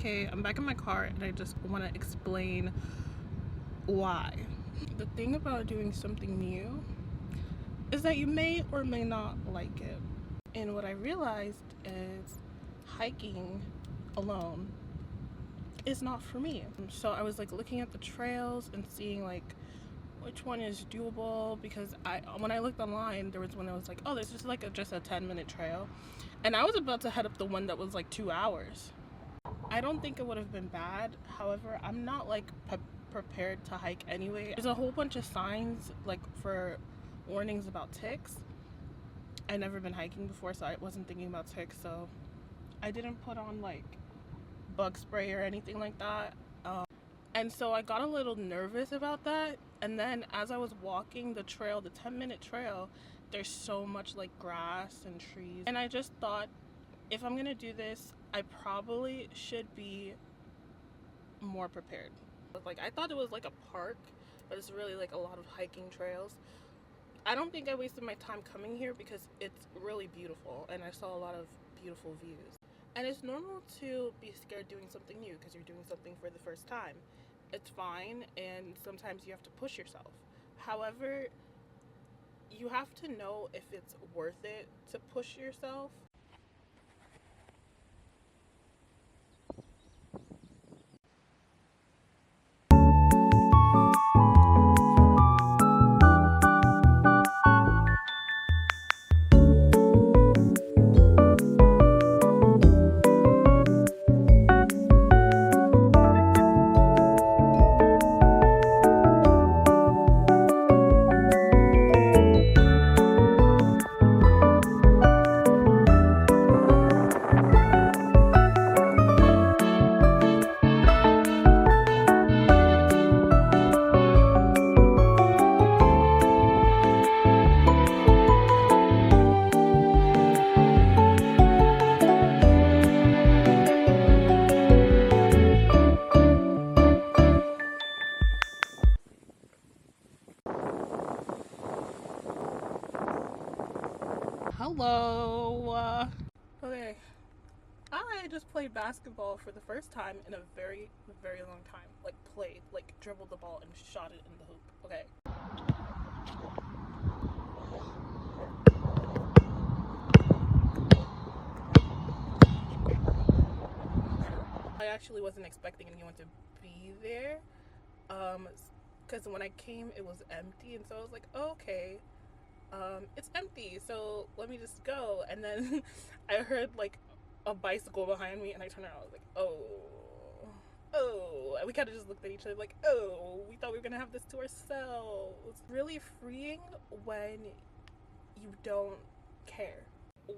Okay, I'm back in my car and I just want to explain why. The thing about doing something new is that you may or may not like it. And what I realized is hiking alone is not for me. So I was like looking at the trails and seeing like which one is doable, because when I looked online, there was one that was like, oh, this is like just a 10-minute trail, and I was about to head up the one that was like 2 hours. I don't think it would have been bad. However, I'm not like prepared to hike anyway. There's a whole bunch of signs like for warnings about ticks. I've never been hiking before, so I wasn't thinking about ticks, so I didn't put on like bug spray or anything like that. And so I got a little nervous about that. And then as I was walking the trail, the 10-minute trail, there's so much like grass and trees. And I just thought, if I'm gonna do this, I probably should be more prepared. Like, I thought it was like a park, but it's really like a lot of hiking trails. I don't think I wasted my time coming here because it's really beautiful and I saw a lot of beautiful views. And it's normal to be scared doing something new because you're doing something for the first time. It's fine, and sometimes you have to push yourself. However, you have to know if it's worth it to push yourself. Hello. Okay. I just played basketball for the first time in a very, very long time. Like played, like dribbled the ball and shot it in the hoop. Okay. I actually wasn't expecting anyone to be there. Because when I came, it was empty, and so I was like, oh, okay. It's empty, so let me just go. And then I heard like a bicycle behind me, and I turned around. I was like, oh. And we kind of just looked at each other like, oh, we thought we were gonna have this to ourselves. It's really freeing when you don't care.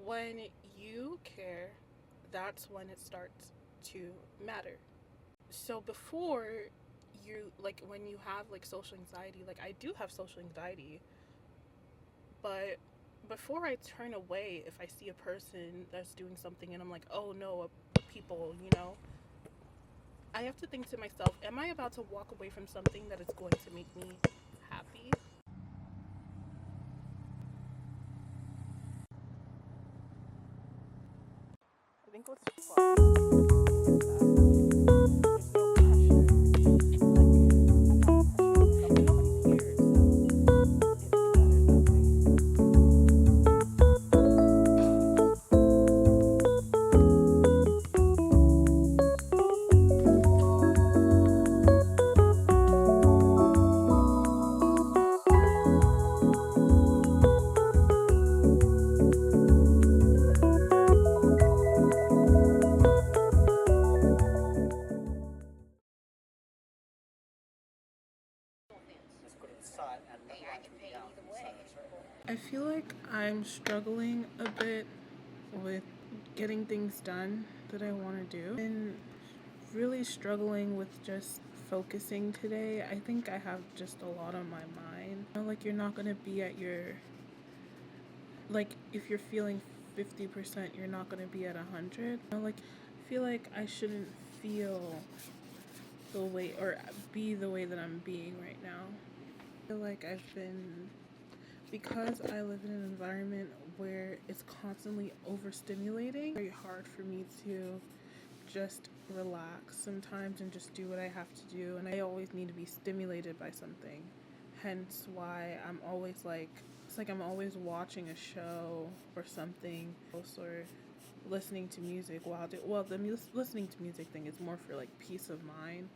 When you care, that's when it starts to matter. So before, you like when you have like social anxiety, like I do have social anxiety, but before I turn away, if I see a person that's doing something and I'm like, oh no, people, I have to think to myself, am I about to walk away from something that is going to make me happy? I think what's fun. I feel like I'm struggling a bit with getting things done that I want to do, and really struggling with just focusing today. I think I have just a lot on my mind. Like, you're not going to be at your, like, if you're feeling 50%, you're not going to be at 100. Like, I feel like I shouldn't feel the way or be the way that I'm being right now. I feel like because I live in an environment where it's constantly overstimulating, it's very hard for me to just relax sometimes and just do what I have to do, and I always need to be stimulated by something. Hence why I'm always like, it's like I'm always watching a show or something, or listening to music while listening to music thing is more for like peace of mind,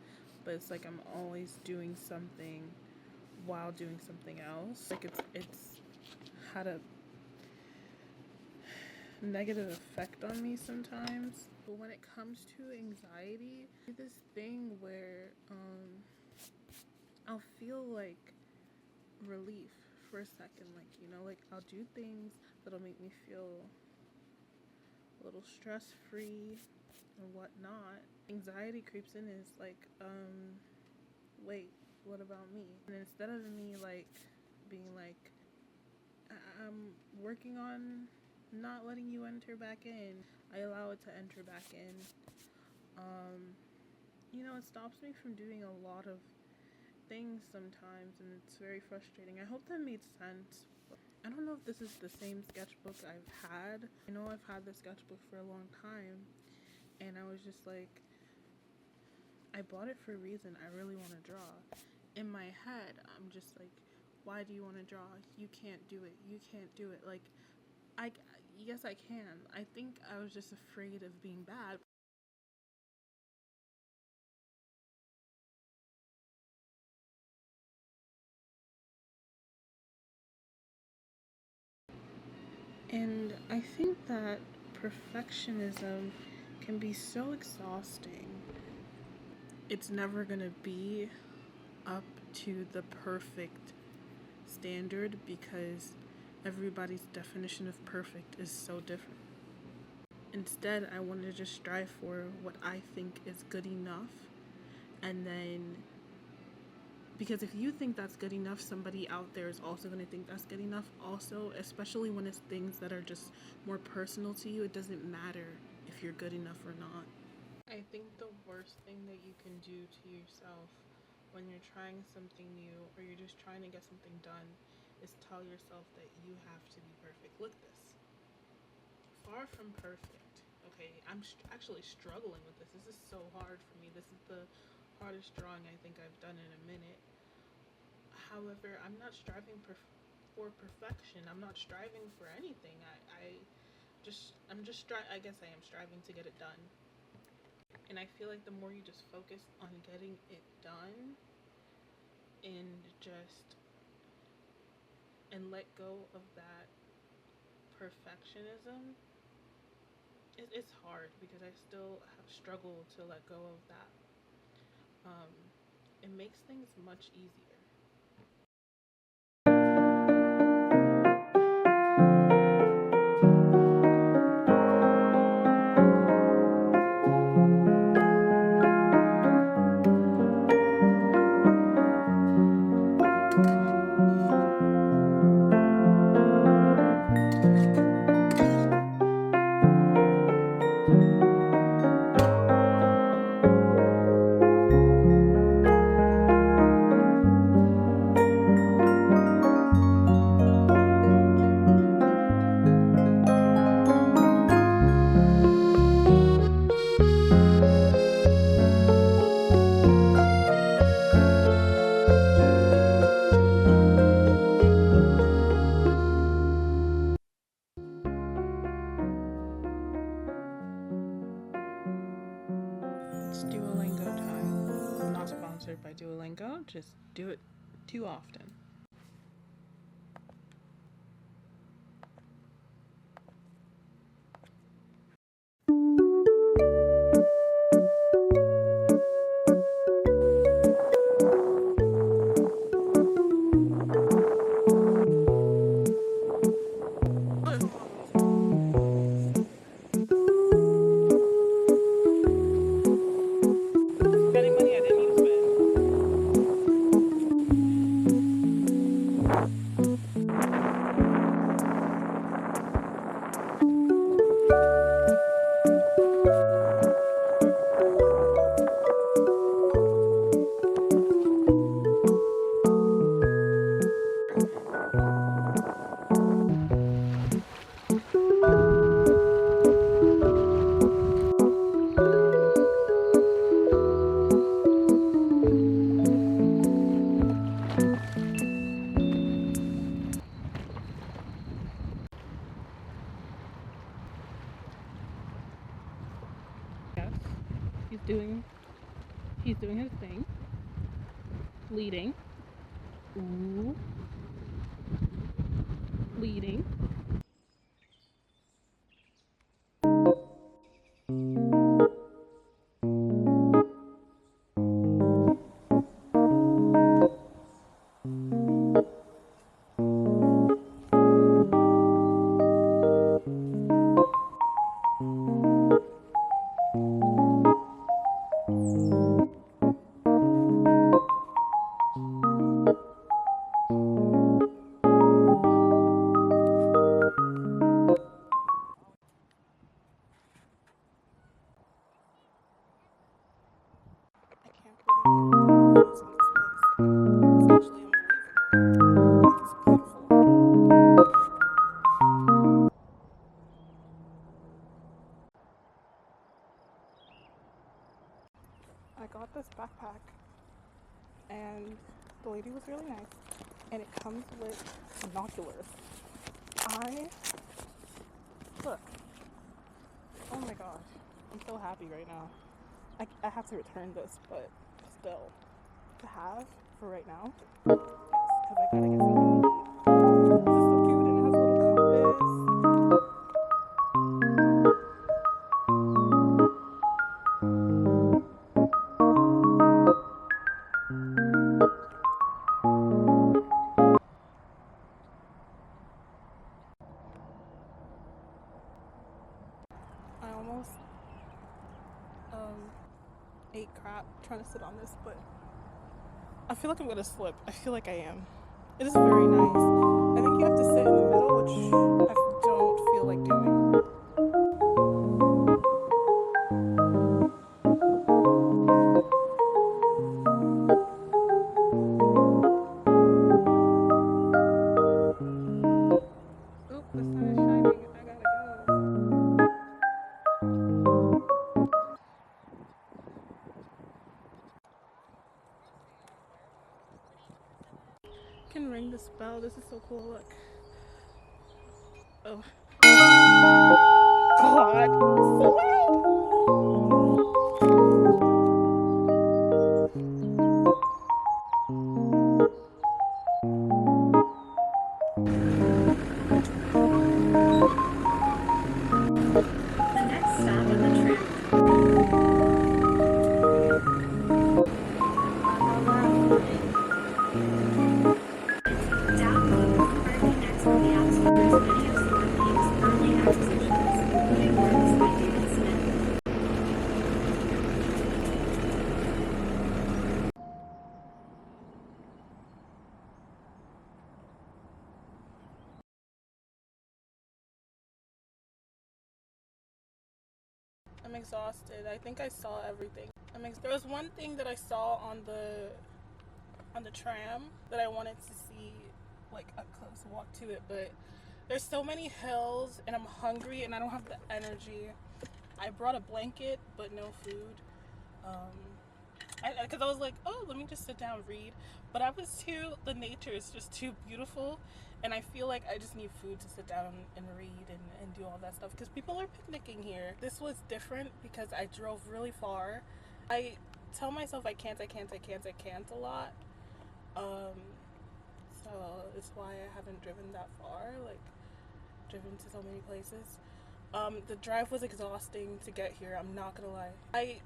but it's like I'm always doing something while doing something else. Like it's had a negative effect on me sometimes. But when it comes to anxiety, this thing where I'll feel like relief for a second, like, you know, like I'll do things that'll make me feel a little stress free and whatnot. Anxiety creeps in and it's like, wait, what about me? And instead of me like being like, I'm working on not letting you enter back in, I allow it to enter back in. You know, it stops me from doing a lot of things sometimes, and it's very frustrating. I hope that made sense. I don't know if this is the same sketchbook I've had. I know I've had this sketchbook for a long time, and I was just like, I bought it for a reason. I really want to draw. In my head, I'm just like, why do you want to draw? You can't do it. You can't do it. Like, yes, I can. I think I was just afraid of being bad. And I think that perfectionism can be so exhausting. It's never going to be up to the perfect standard because everybody's definition of perfect is so different. Instead, I want to just strive for what I think is good enough, and then because if you think that's good enough, somebody out there is also going to think that's good enough also, especially when it's things that are just more personal to you. It doesn't matter if you're good enough or not. I think the worst thing that you can do to yourself when you're trying something new or you're just trying to get something done is tell yourself that you have to be perfect. Look at this. Far from perfect. Okay, I'm actually struggling with this. This is so hard for me. This is the hardest drawing I think I've done in a minute. However, I'm not striving for perfection. I'm not striving for anything. I guess I am striving to get it done. And I feel like the more you just focus on getting it done and let go of that perfectionism, it's hard because I still have struggled to let go of that. It makes things much easier. It's Duolingo time. I'm not sponsored by Duolingo, just do it too often. Spending money I didn't need to spend. Ooh. Leading. I got this backpack and the lady was really nice, and it comes with binoculars. Look, oh my gosh, I'm so happy right now. I have to return this, but still, to have for right now, yes, because I gotta get something to eat. This is so cute, and it has a little compass. I almost ate crap trying to sit on this, but I feel like I'm gonna slip. I feel like I am. It is very nice. I think you have to sit in the middle, which I don't feel like doing. Oop, the sun is shining. I gotta go. I can ring this bell. This is so cool. Look. Oh. God. So loud. The next stop on the trip. Download are connected to the App Store's many of Storm Peak's early acquisitions, including works by David Smith. I'm exhausted. I think I saw everything. There was one thing that I saw on the tram that I wanted to see, like a close walk to it, but there's so many hills and I'm hungry and I don't have the energy. I brought a blanket but no food. Because I was like, oh, let me just sit down and read. But the nature is just too beautiful. And I feel like I just need food to sit down and read and do all that stuff. Because people are picnicking here. This was different because I drove really far. I tell myself I can't a lot. So it's why I haven't driven that far. Like, driven to so many places. The drive was exhausting to get here, I'm not gonna lie. I